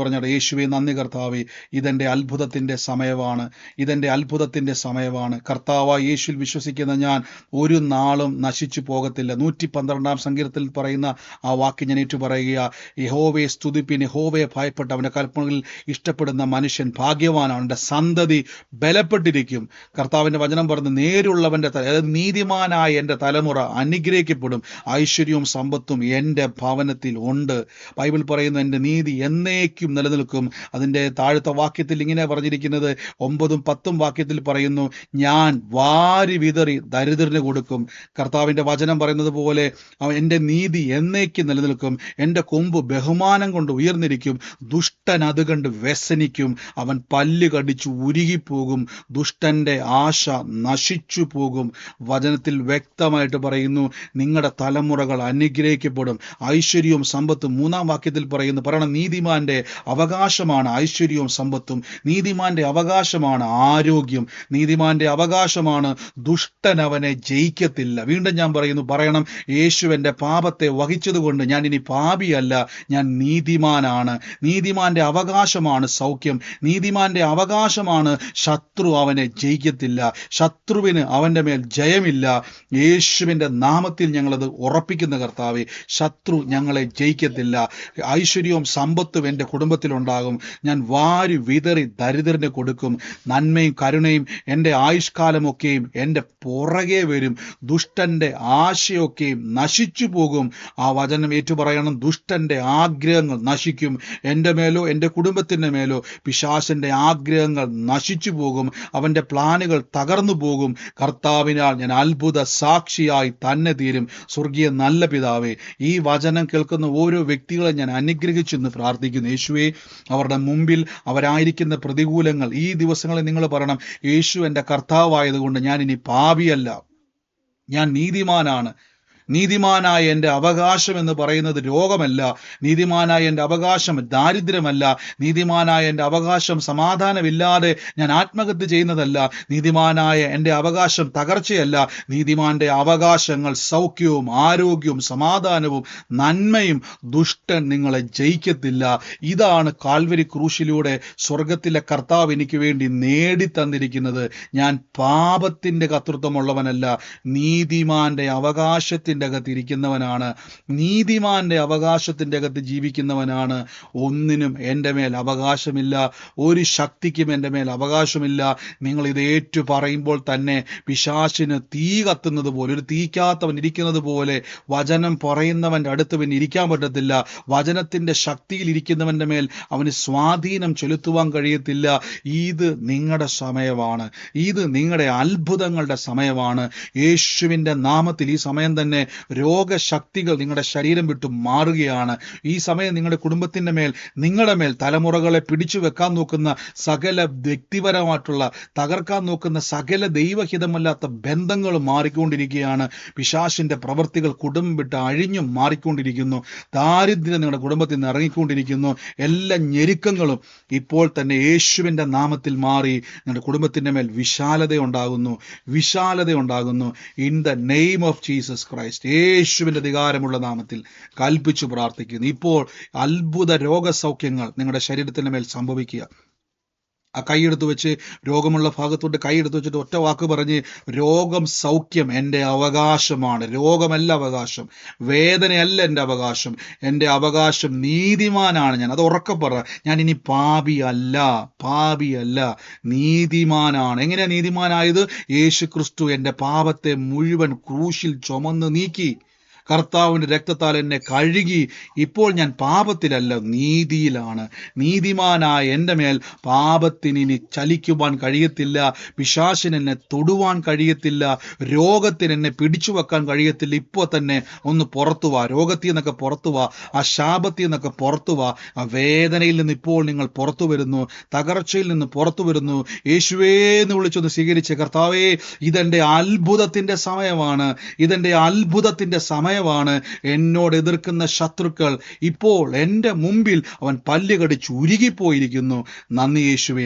പറഞ്ഞ യേശുവെ നന്ദി കർത്താവേ, ഇതെൻ്റെ അത്ഭുതത്തിൻ്റെ സമയമാണ്, ഇതെൻ്റെ അത്ഭുതത്തിൻ്റെ സമയമാണ്. കർത്താവായ യേശുവിൽ വിശ്വസിക്കുന്ന ഞാൻ ഒരു നാളും നശിച്ചു പോകത്തില്ല. 112 സങ്കീർത്തനത്തിൽ പറയുന്ന ആ വാക്യം ഞാൻ ഏറ്റു പറയുക, യഹോവയെ സ്തുതിപ്പിൻ, യഹോവയെ ഭയപ്പെട്ട് അവൻ്റെ കൽപ്പനകളിൽ ഇഷ്ടപ്പെടുന്ന മനുഷ്യൻ ഭാഗ്യവാനാണ്, അവൻ്റെ സന്തതി ബലപ്പെട്ടിരിക്കും. കർത്താവിൻ്റെ വചനം പറഞ്ഞ് നേരുള്ളവൻ്റെ അതായത് നീതിമാനായ എൻ്റെ തലമുറ അനുഗ്രഹിക്കപ്പെടും, ഐശ്വര്യവും സമ്പത്തും എൻ്റെ ഭവനത്തിൽ ഉണ്ട്. ബൈബിൾ പറയുന്നു എൻ്റെ നീതി എന്നേക്കും നിലനിൽക്കും. അതിൻ്റെ താഴത്തെ വാക്യത്തിൽ ഇങ്ങനെ പറഞ്ഞിരിക്കുന്നത് 9ഉം 10ഉം വാക്യത്തിൽ പറയുന്നു, ഞാൻ വാരി വിതറി ദരിദ്രന് കൊടുക്കും. കർത്താവിൻ്റെ വചനം പറയുന്നത് പോലെ എൻ്റെ നീതി എന്നേക്കും നിലനിൽക്കും, എൻ്റെ കൊമ്പ് ബഹുമാനം കൊണ്ട് ഉയർന്നിരിക്കും. ദുഷ്ടൻ അത് കണ്ട് വ്യസനിക്കും, അവൻ പല്ല് കടിച്ചു ഉരുകിപ്പോകും, ദുഷ്ടൻ്റെ ആശ നശിച്ചു പോകും. വചനത്തിൽ വ്യക്തമായിട്ട് പറയുന്നു, നിങ്ങളുടെ തലമുറകൾ അനുഗ്രഹിക്കപ്പെടും, ഐശ്വര്യവും സമ്പത്തും. 3ആം വാക്യത്തിൽ പറയണം, നീതിമാന്റെ അവകാശമാണ് ഐശ്വര്യവും സമ്പത്തും, നീതിമാന്റെ അവകാശമാണ് ആരോഗ്യം, നീതിമാന്റെ അവകാശമാണ്, ദുഷ്ടൻ അവനെ ജയിക്കത്തില്ല. വീണ്ടും ഞാൻ പറയണം, യേശു എൻ്റെ പാപത്തെ വഹിച്ചതുകൊണ്ട് ഞാൻ ഇനി പാപിയല്ല, ഞാൻ നീതിമാനാണ്. നീതിമാന്റെ അവകാശമാണ് സൗഖ്യം, നീതിമാന്റെ അവകാശമാണ് ശത്രു അവനെ ജയിക്കത്തില്ല, ശത്രുവിന് അവൻ്റെ മേൽ ജയമില്ല. യേശുവിൻ്റെ നാമത്തിൽ ഞങ്ങളത് ഉറപ്പിക്കുന്ന കർത്താവേ, ശത്രു ഞങ്ങളെ ജയിക്കത്തില്ല. ഐശ്വര്യവും സമ്പത്തും എൻ്റെ കുടുംബത്തിലുണ്ടാകും. ഞാൻ വാരി വിതറി ദരിദ്രന് കൊടുക്കും. നന്മയും കരുണയും എൻ്റെ ആയുഷ്കാലമൊക്കെയും എൻ്റെ പുറകെ വരും. ദുഷ്ടൻ്റെ ആശയൊക്കെയും നശിച്ചു പോകും. ആ വചനം ഏറ്റുപറയണം, ദുഷ്ടൻ്റെ ആഗ്രഹങ്ങൾ നശിക്കും. എൻ്റെ മേലോ എൻ്റെ കുടുംബത്തിൻ്റെ മേലോ പിശാചിൻ്റെ ആഗ്രഹങ്ങൾ നശിച്ചു പോകും, അവൻ്റെ പ്ലാനുകൾ തകർന്നു പോകും. കർത്താവിനാൽ ഞാൻ അത്ഭുത സാക്ഷിയായി തന്നെ തീരും. സ്വർഗീയ നല്ല പിതാവേ, ഈ വചനം കേൾക്കുന്ന ഓരോ വ്യക്തികളെ ഞാൻ അനുഗ്രഹിച്ചെന്ന് പ്രാർത്ഥിക്കുന്നു. യേശുവേ, അവരുടെ മുമ്പിൽ അവരായിരിക്കുന്ന പ്രതികൂലങ്ങൾ ഈ ദിവസങ്ങളിൽ നിങ്ങൾ പറയണം, യേശു എൻ്റെ കർത്താവായതുകൊണ്ട് ഞാൻ ഇനി പാപിയല്ല, ഞാൻ നീതിമാനാണ്. നീതിമാനായ എൻ്റെ അവകാശം എന്ന് പറയുന്നത് രോഗമല്ല, നീതിമാനായ എൻ്റെ അവകാശം ദാരിദ്ര്യമല്ല, നീതിമാനായ എൻ്റെ അവകാശം സമാധാനമില്ലാതെ ഞാൻ ആത്മഹത്യ ചെയ്യുന്നതല്ല, നീതിമാനായ എൻ്റെ അവകാശം തകർച്ചയല്ല. നീതിമാന്റെ അവകാശങ്ങൾ സൗഖ്യവും ആരോഗ്യവും സമാധാനവും നന്മയും. ദുഷ്ടൻ നിങ്ങളെ ജയിക്കത്തില്ല. ഇതാണ് കാൽവരി ക്രൂശിലൂടെ സ്വർഗത്തിലെ കർത്താവ് എനിക്ക് വേണ്ടി നേടിത്തന്നിരിക്കുന്നത്. ഞാൻ പാപത്തിൻ്റെ കർത്തൃത്വമുള്ളവനല്ല, നീതിമാന്റെ അവകാശത്തിൻ്റെ അകത്ത് ഇരിക്കുന്നവനാണ്, നീതിമാന്റെ അവകാശത്തിൻ്റെ അകത്ത് ജീവിക്കുന്നവനാണ്. ഒന്നിനും എൻ്റെ മേൽ അവകാശമില്ല, ഒരു ശക്തിക്കും എൻ്റെ മേൽ അവകാശമില്ല. നിങ്ങൾ ഇത് ഏറ്റു പറയുമ്പോൾ തന്നെ പിശാചിന് തീ കത്തുന്നത് പോലെ, ഒരു തീക്കാത്തവൻ ഇരിക്കുന്നത് പോലെ വചനം പറയുന്നവൻ്റെ അടുത്ത് പിന്നെ ഇരിക്കാൻ പറ്റത്തില്ല. വചനത്തിൻ്റെ ശക്തിയിൽ ഇരിക്കുന്നവൻ്റെ മേൽ അവന് സ്വാധീനം ചെലുത്തുവാൻ കഴിയത്തില്ല. ഇത് നിങ്ങളുടെ സമയമാണ്, ഇത് നിങ്ങളുടെ അത്ഭുതങ്ങളുടെ സമയമാണ്. യേശുവിൻ്റെ നാമത്തിൽ ഈ സമയം തന്നെ രോഗശക്തികൾ നിങ്ങളുടെ ശരീരം വിട്ടു മാറുകയാണ്. ഈ സമയം നിങ്ങളുടെ കുടുംബത്തിൻ്റെ മേൽ, നിങ്ങളുടെ മേൽ തലമുറകളെ പിടിച്ചു വെക്കാൻ നോക്കുന്ന സകല വ്യക്തിപരമായിട്ടുള്ള തകർക്കാൻ നോക്കുന്ന സകല ദൈവഹിതമല്ലാത്ത ബന്ധങ്ങൾ മാറിക്കൊണ്ടിരിക്കുകയാണ്. പിശാചിൻ്റെ പ്രവൃത്തികൾ കുടുംബം വിട്ട് അഴിഞ്ഞു മാറിക്കൊണ്ടിരിക്കുന്നു. ദാരിദ്ര്യം നിങ്ങളുടെ കുടുംബത്തിൽ നിന്ന് ഇറങ്ങിക്കൊണ്ടിരിക്കുന്നു. എല്ലാ ഞെരുക്കങ്ങളും ഇപ്പോൾ തന്നെ യേശുവിൻ്റെ നാമത്തിൽ മാറി നിങ്ങളുടെ കുടുംബത്തിൻ്റെ മേൽ വിശാലത ഉണ്ടാകുന്നു. In the name of Jesus Christ, യേശുവിൻ്റെ അധികാരമുള്ള നാമത്തിൽ കൽപ്പിച്ചു പ്രാർത്ഥിക്കുന്നു. ഇപ്പോൾ അത്ഭുത രോഗസൗഖ്യങ്ങൾ നിങ്ങളുടെ ശരീരത്തിൻ്റെ മേൽ സംഭവിക്കുക. ആ കൈയെടുത്ത് വെച്ച്, രോഗമുള്ള ഭാഗത്തോട്ട് കൈയെടുത്ത് വെച്ചിട്ട് ഒറ്റ വാക്ക് പറഞ്ഞ്, രോഗം സൗഖ്യം എൻ്റെ അവകാശമാണ്. രോഗമല്ല അവകാശം, വേദനയല്ല എൻ്റെ അവകാശം, എൻ്റെ അവകാശം നീതിമാനാണ് ഞാൻ. അത് ഉറക്കെ പറ, ഞാൻ ഇനി പാപിയല്ല, നീതിമാനാണ്. എങ്ങനെയാ നീതിമാനായത്? യേശു ക്രിസ്തു എൻ്റെ പാപത്തെ മുഴുവൻ ക്രൂശിൽ ചുമന്ന് നീക്കി, കർത്താവിൻ്റെ രക്തത്താൽ എന്നെ കഴുകി. ഇപ്പോൾ ഞാൻ പാപത്തിലല്ല, നീതിയിലാണ്. നീതിമാനായ എൻ്റെ മേൽ പാപത്തിന് ഇനി ചലിക്കുവാൻ കഴിയത്തില്ല, പിശാചിന് എന്നെ തൊടുവാൻ കഴിയത്തില്ല, രോഗത്തിന് എന്നെ പിടിച്ചു വെക്കാൻ കഴിയത്തില്ല. ഇപ്പോൾ തന്നെ ഒന്ന് പുറത്തു വാ, രോഗത്തിൽ നിന്നൊക്കെ പുറത്തു വാ, ആ ശാപത്തിൽ നിന്നൊക്കെ പുറത്തു വാ. ആ വേദനയിൽ നിന്ന് ഇപ്പോൾ നിങ്ങൾ പുറത്തു വരുന്നു, തകർച്ചയിൽ നിന്ന് പുറത്തു വരുന്നു. യേശുവേ എന്ന് വിളിച്ചൊന്ന് സ്വീകരിച്ച്, കർത്താവേ, ഇതെൻ്റെ അത്ഭുതത്തിൻ്റെ സമയമാണ്, ഇതെൻ്റെ അത്ഭുതത്തിൻ്റെ സമയമാണ്. എന്നോട് എതിർക്കുന്ന ശത്രുക്കൾ ഇപ്പോൾ എൻ്റെ മുമ്പിൽ അവൻ പല്ല് കടിച്ച് ഉരുകിപ്പോയിരിക്കുന്നു. നന്ദി യേശുവേ.